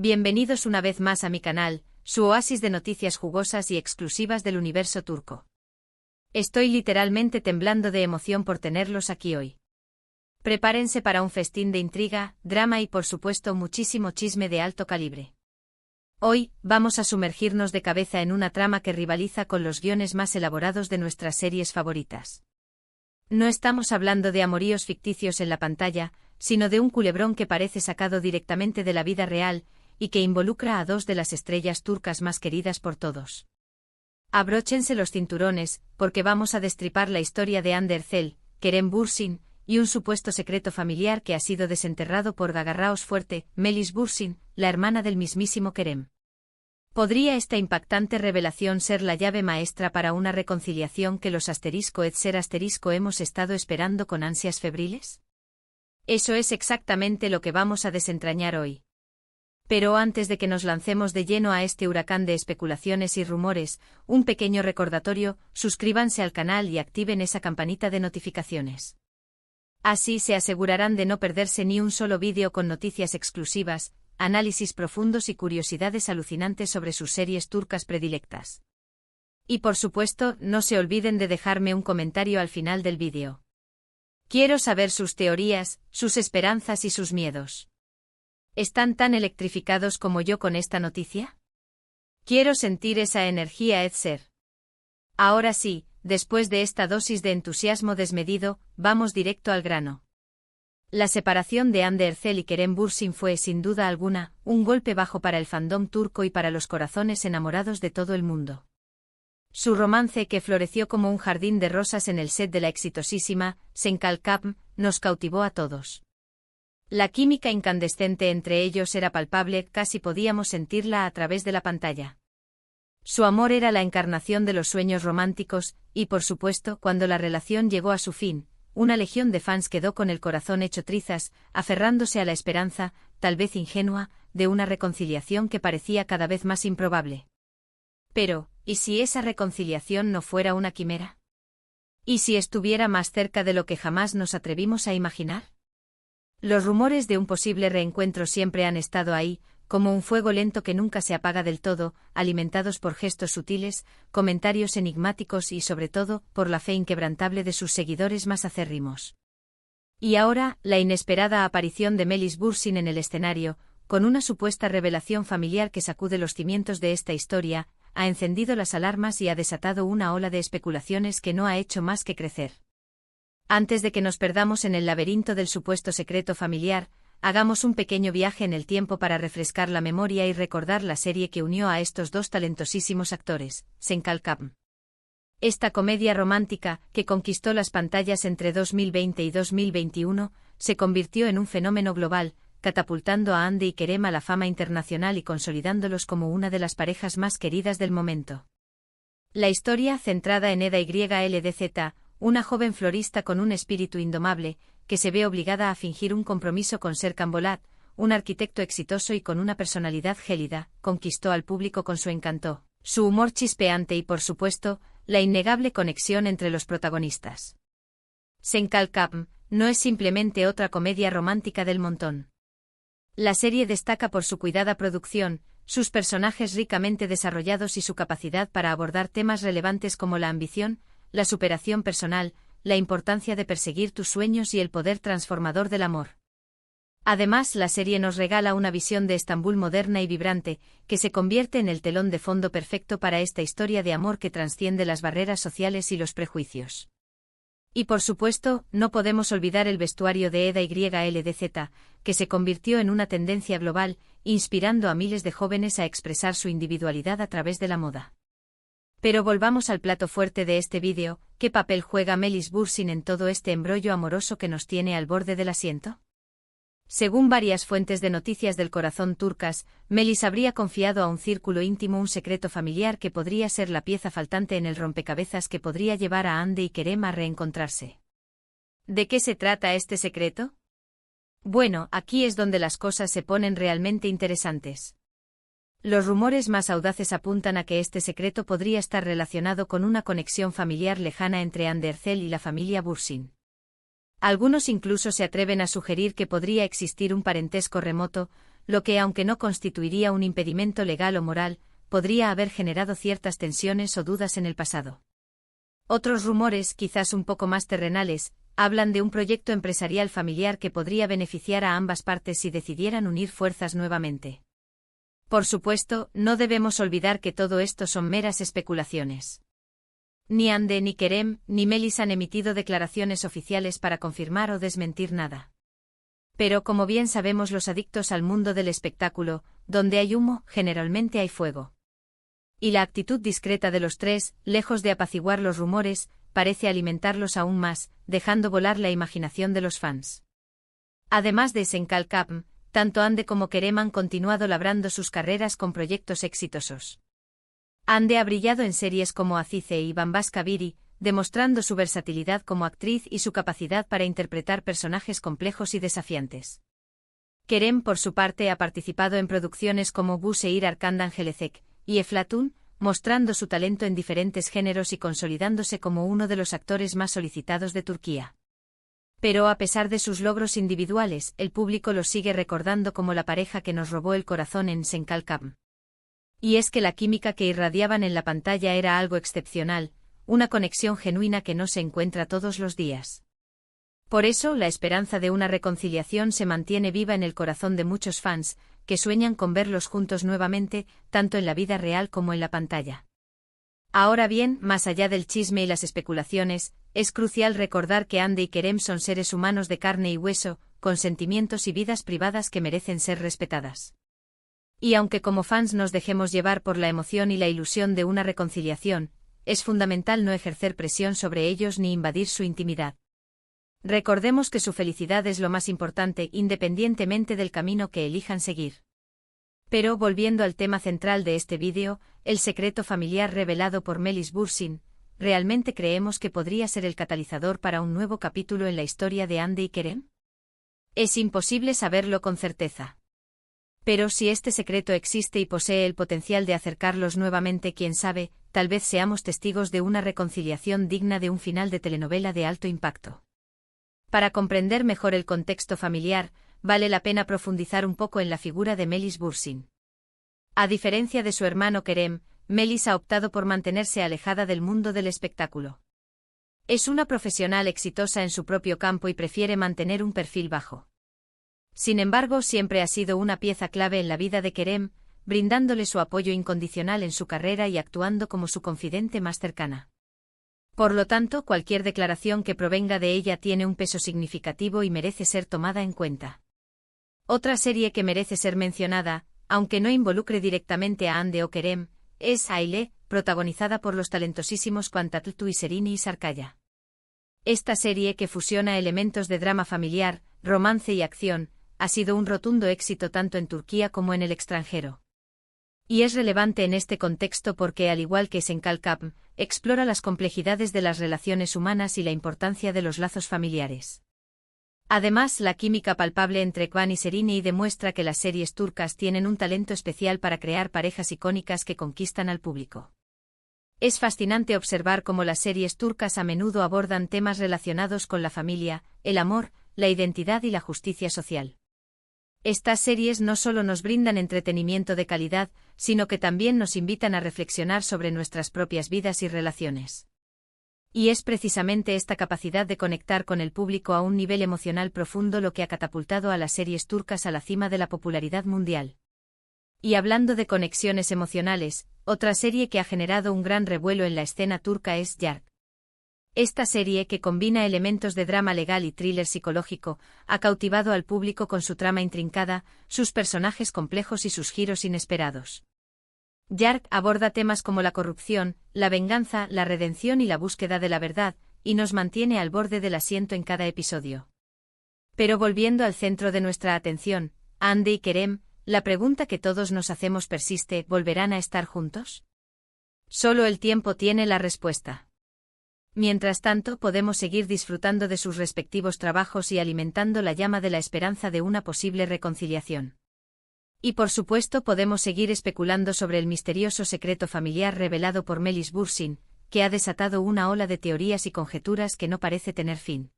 Bienvenidos una vez más a mi canal, su oasis de noticias jugosas y exclusivas del universo turco. Estoy literalmente temblando de emoción por tenerlos aquí hoy. Prepárense para un festín de intriga, drama y por supuesto muchísimo chisme de alto calibre. Hoy, vamos a sumergirnos de cabeza en una trama que rivaliza con los guiones más elaborados de nuestras series favoritas. No estamos hablando de amoríos ficticios en la pantalla, sino de un culebrón que parece sacado directamente de la vida real, y que involucra a dos de las estrellas turcas más queridas por todos. Abróchense los cinturones, porque vamos a destripar la historia de Hande Erçel, Kerem Bürsin, y un supuesto secreto familiar que ha sido desenterrado por Agarraos fuerte, Melis Bürsin, la hermana del mismísimo Kerem. ¿Podría esta impactante revelación ser la llave maestra para una reconciliación que los *Etzer* hemos estado esperando con ansias febriles? Eso es exactamente lo que vamos a desentrañar hoy. Pero antes de que nos lancemos de lleno a este huracán de especulaciones y rumores, un pequeño recordatorio: suscríbanse al canal y activen esa campanita de notificaciones. Así se asegurarán de no perderse ni un solo vídeo con noticias exclusivas, análisis profundos y curiosidades alucinantes sobre sus series turcas predilectas. Y por supuesto, no se olviden de dejarme un comentario al final del vídeo. Quiero saber sus teorías, sus esperanzas y sus miedos. ¿Están tan electrificados como yo con esta noticia? Quiero sentir esa energía Etzer. Ahora sí, después de esta dosis de entusiasmo desmedido, vamos directo al grano. La separación de Hande Erçel y Kerem Bürsin fue, sin duda alguna, un golpe bajo para el fandom turco y para los corazones enamorados de todo el mundo. Su romance, que floreció como un jardín de rosas en el set de la exitosísima Sen Kalkam, nos cautivó a todos. La química incandescente entre ellos era palpable, casi podíamos sentirla a través de la pantalla. Su amor era la encarnación de los sueños románticos, y por supuesto, cuando la relación llegó a su fin, una legión de fans quedó con el corazón hecho trizas, aferrándose a la esperanza, tal vez ingenua, de una reconciliación que parecía cada vez más improbable. Pero, ¿y si esa reconciliación no fuera una quimera? ¿Y si estuviera más cerca de lo que jamás nos atrevimos a imaginar? Los rumores de un posible reencuentro siempre han estado ahí, como un fuego lento que nunca se apaga del todo, alimentados por gestos sutiles, comentarios enigmáticos y sobre todo, por la fe inquebrantable de sus seguidores más acérrimos. Y ahora, la inesperada aparición de Melis Bürsin en el escenario, con una supuesta revelación familiar que sacude los cimientos de esta historia, ha encendido las alarmas y ha desatado una ola de especulaciones que no ha hecho más que crecer. Antes de que nos perdamos en el laberinto del supuesto secreto familiar, hagamos un pequeño viaje en el tiempo para refrescar la memoria y recordar la serie que unió a estos dos talentosísimos actores, Sen Kalkam. Esta comedia romántica, que conquistó las pantallas entre 2020 y 2021, se convirtió en un fenómeno global, catapultando a Hande y Kerem a la fama internacional y consolidándolos como una de las parejas más queridas del momento. La historia, centrada en Eda YLDZ, una joven florista con un espíritu indomable, que se ve obligada a fingir un compromiso con Serkan Bolat, un arquitecto exitoso y con una personalidad gélida, conquistó al público con su encanto, su humor chispeante y, por supuesto, la innegable conexión entre los protagonistas. Sen Kalkam no es simplemente otra comedia romántica del montón. La serie destaca por su cuidada producción, sus personajes ricamente desarrollados y su capacidad para abordar temas relevantes como la ambición, la superación personal, la importancia de perseguir tus sueños y el poder transformador del amor. Además, la serie nos regala una visión de Estambul moderna y vibrante, que se convierte en el telón de fondo perfecto para esta historia de amor que trasciende las barreras sociales y los prejuicios. Y por supuesto, no podemos olvidar el vestuario de Eda YLDZ, que se convirtió en una tendencia global, inspirando a miles de jóvenes a expresar su individualidad a través de la moda. Pero volvamos al plato fuerte de este vídeo: ¿qué papel juega Melis Bürsin en todo este embrollo amoroso que nos tiene al borde del asiento? Según varias fuentes de noticias del corazón turcas, Melis habría confiado a un círculo íntimo un secreto familiar que podría ser la pieza faltante en el rompecabezas que podría llevar a Hande y Kerem a reencontrarse. ¿De qué se trata este secreto? Bueno, aquí es donde las cosas se ponen realmente interesantes. Los rumores más audaces apuntan a que este secreto podría estar relacionado con una conexión familiar lejana entre Hande Erçel y la familia Bürsin. Algunos incluso se atreven a sugerir que podría existir un parentesco remoto, lo que, aunque no constituiría un impedimento legal o moral, podría haber generado ciertas tensiones o dudas en el pasado. Otros rumores, quizás un poco más terrenales, hablan de un proyecto empresarial familiar que podría beneficiar a ambas partes si decidieran unir fuerzas nuevamente. Por supuesto, no debemos olvidar que todo esto son meras especulaciones. Ni Hande ni Kerem ni Melis han emitido declaraciones oficiales para confirmar o desmentir nada. Pero como bien sabemos los adictos al mundo del espectáculo, donde hay humo, generalmente hay fuego. Y la actitud discreta de los tres, lejos de apaciguar los rumores, parece alimentarlos aún más, dejando volar la imaginación de los fans. Además de Senkalkapm, tanto Hande como Kerem han continuado labrando sus carreras con proyectos exitosos. Hande ha brillado en series como Azize y Bambas Kabiri, demostrando su versatilidad como actriz y su capacidad para interpretar personajes complejos y desafiantes. Kerem, por su parte, ha participado en producciones como Bu Seir Arkandan Gelecek y Eflatun, mostrando su talento en diferentes géneros y consolidándose como uno de los actores más solicitados de Turquía. Pero a pesar de sus logros individuales, el público los sigue recordando como la pareja que nos robó el corazón en Senkalkapm. Y es que la química que irradiaban en la pantalla era algo excepcional, una conexión genuina que no se encuentra todos los días. Por eso, la esperanza de una reconciliación se mantiene viva en el corazón de muchos fans, que sueñan con verlos juntos nuevamente, tanto en la vida real como en la pantalla. Ahora bien, más allá del chisme y las especulaciones, es crucial recordar que Hande y Kerem son seres humanos de carne y hueso, con sentimientos y vidas privadas que merecen ser respetadas. Y aunque como fans nos dejemos llevar por la emoción y la ilusión de una reconciliación, es fundamental no ejercer presión sobre ellos ni invadir su intimidad. Recordemos que su felicidad es lo más importante independientemente del camino que elijan seguir. Pero volviendo al tema central de este vídeo, el secreto familiar revelado por Melis Bursin, ¿realmente creemos que podría ser el catalizador para un nuevo capítulo en la historia de Hande y Kerem? Es imposible saberlo con certeza. Pero si este secreto existe y posee el potencial de acercarlos nuevamente, quién sabe, tal vez seamos testigos de una reconciliación digna de un final de telenovela de alto impacto. Para comprender mejor el contexto familiar, vale la pena profundizar un poco en la figura de Melis Bursin. A diferencia de su hermano Kerem, Melis ha optado por mantenerse alejada del mundo del espectáculo. Es una profesional exitosa en su propio campo y prefiere mantener un perfil bajo. Sin embargo, siempre ha sido una pieza clave en la vida de Kerem, brindándole su apoyo incondicional en su carrera y actuando como su confidente más cercana. Por lo tanto, cualquier declaración que provenga de ella tiene un peso significativo y merece ser tomada en cuenta. Otra serie que merece ser mencionada, aunque no involucre directamente a Hande o Kerem, es Aile, protagonizada por los talentosísimos Kuantatütü y Serini y Sarkaya. Esta serie, que fusiona elementos de drama familiar, romance y acción, ha sido un rotundo éxito tanto en Turquía como en el extranjero. Y es relevante en este contexto porque, al igual que Senkalkapm, explora las complejidades de las relaciones humanas y la importancia de los lazos familiares. Además, la química palpable entre Kwan y Serini demuestra que las series turcas tienen un talento especial para crear parejas icónicas que conquistan al público. Es fascinante observar cómo las series turcas a menudo abordan temas relacionados con la familia, el amor, la identidad y la justicia social. Estas series no solo nos brindan entretenimiento de calidad, sino que también nos invitan a reflexionar sobre nuestras propias vidas y relaciones. Y es precisamente esta capacidad de conectar con el público a un nivel emocional profundo lo que ha catapultado a las series turcas a la cima de la popularidad mundial. Y hablando de conexiones emocionales, otra serie que ha generado un gran revuelo en la escena turca es Yark. Esta serie, que combina elementos de drama legal y thriller psicológico, ha cautivado al público con su trama intrincada, sus personajes complejos y sus giros inesperados. Yark aborda temas como la corrupción, la venganza, la redención y la búsqueda de la verdad, y nos mantiene al borde del asiento en cada episodio. Pero volviendo al centro de nuestra atención, Hande y Kerem, la pregunta que todos nos hacemos persiste: ¿volverán a estar juntos? Solo el tiempo tiene la respuesta. Mientras tanto, podemos seguir disfrutando de sus respectivos trabajos y alimentando la llama de la esperanza de una posible reconciliación. Y por supuesto podemos seguir especulando sobre el misterioso secreto familiar revelado por Melis Bursin, que ha desatado una ola de teorías y conjeturas que no parece tener fin.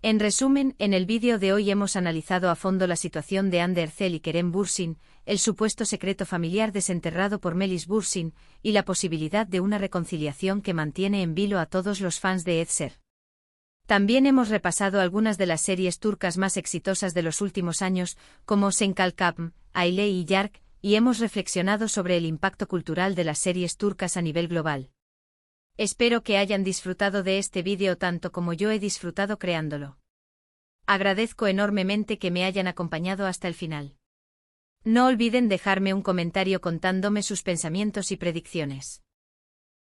En resumen, en el vídeo de hoy hemos analizado a fondo la situación de Hande Erçel y Kerem Bürsin, el supuesto secreto familiar desenterrado por Melis Bürsin, y la posibilidad de una reconciliación que mantiene en vilo a todos los fans de Ezer. También hemos repasado algunas de las series turcas más exitosas de los últimos años, como Sen Kalkapm, Aile y Yark, y hemos reflexionado sobre el impacto cultural de las series turcas a nivel global. Espero que hayan disfrutado de este vídeo tanto como yo he disfrutado creándolo. Agradezco enormemente que me hayan acompañado hasta el final. No olviden dejarme un comentario contándome sus pensamientos y predicciones.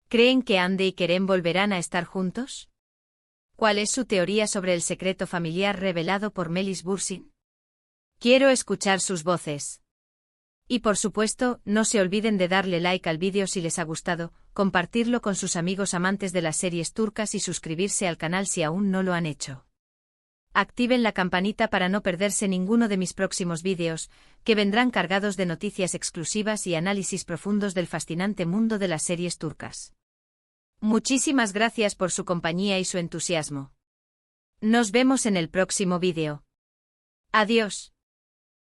¿Creen que Hande y Kerem volverán a estar juntos? ¿Cuál es su teoría sobre el secreto familiar revelado por Melis Bürsin? Quiero escuchar sus voces. Y por supuesto, no se olviden de darle like al vídeo si les ha gustado, compartirlo con sus amigos amantes de las series turcas y suscribirse al canal si aún no lo han hecho. Activen la campanita para no perderse ninguno de mis próximos vídeos, que vendrán cargados de noticias exclusivas y análisis profundos del fascinante mundo de las series turcas. Muchísimas gracias por su compañía y su entusiasmo. Nos vemos en el próximo vídeo. Adiós.